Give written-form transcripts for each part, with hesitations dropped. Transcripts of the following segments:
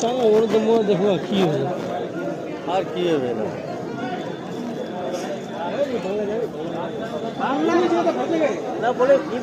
চলো ওর তো মোড় দেখো কি হবে আর কি হবে না বলে কি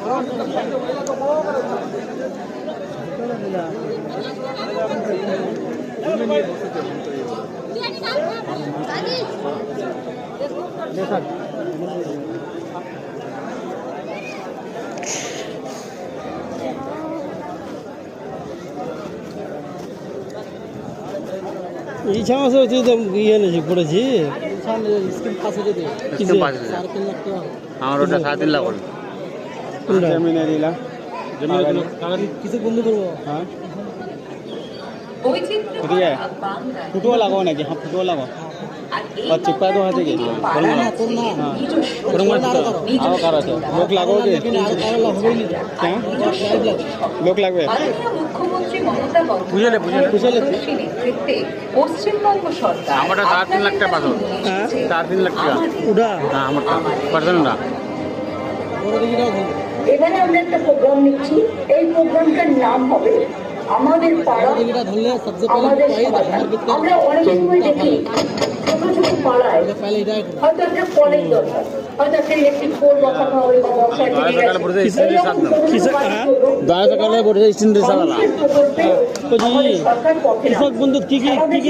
এই ছামাসে হচ্ছে তো ইয়ে নেছি পড়েছি আমার ওটা 7 লাখ কিছু বন্ধু করবো হ্যাঁ ফুটবল লাগাও নাকি হ্যাঁ ফুটবল লাগাও चिपका दो हाथ के लोग लगोगे क्या लोग लगবে বুঝলে পশ্চিমবঙ্গ সরকার আমারটা 3 লাখ টাকা পাবো 3 লাখ টাকা ওটা হ্যাঁ আমারটা পার্সোনালটা এখানে আমরা একটা প্রোগ্রাম নিচ্ছি এই প্রোগ্রামটার নাম হবে আমাদের পাড়া আমাদের আমরা অনেক সময় দেখি ছোট ছোট পাড়ায় হয়তো একটা কলেজ দরকার হয়তো একটা ইলেকট্রিক পোল বসানো হবে বা বসায় কৃষক বন্ধু কি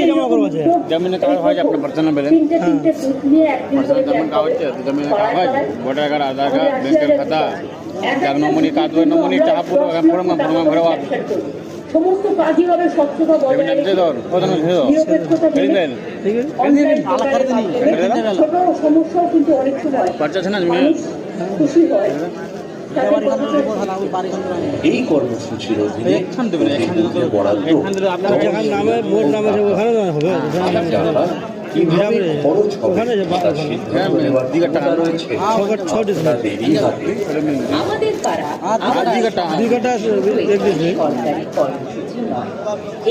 জমা করবো জমিনে কাগজ হয় আপনার পার্সোনাল ব্যালেন্স জমিনে কাগজ ভোটার কার্ড আধার কার্ড ব্যাংকের খাতা যার নমুনি কাজ হয় নমুনি টাকা পুরো ভরবা সমস্ত কাজই হবে স্বচ্ছতা বজায় ছোট সমস্যাও কিন্তু অনেক সময় খুশি হয় এই কর্মসূচির অধীনে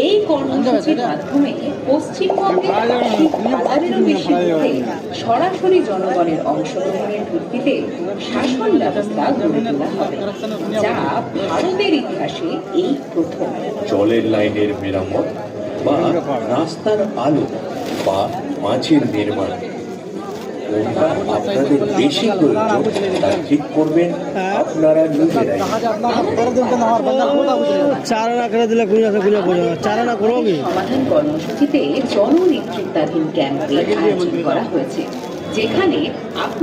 এই কর্মসূচির মাধ্যমে পশ্চিমবঙ্গের হাজারেরও বেশি বুথে সরাসরি জনগণের অংশগ্রহণের ভিত্তিতে শাসন ব্যবস্থা গড়ে তোলা হবে যা ভারতের ইতিহাসে এই প্রথম। জলের লাইনের মেরামত বা রাস্তার আলো বা মাছের নির্মাণ আপনাদের বেশি প্রয়োজন তা ঠিক করবেন আপনারা নিজেরাই। চারা করে দিলে চারা করোগে সমাধান কর্মসূচিতে জননেতৃত্বাধীন ক্যাম্পের আয়োজন করা হয়েছে যেখানে আপনার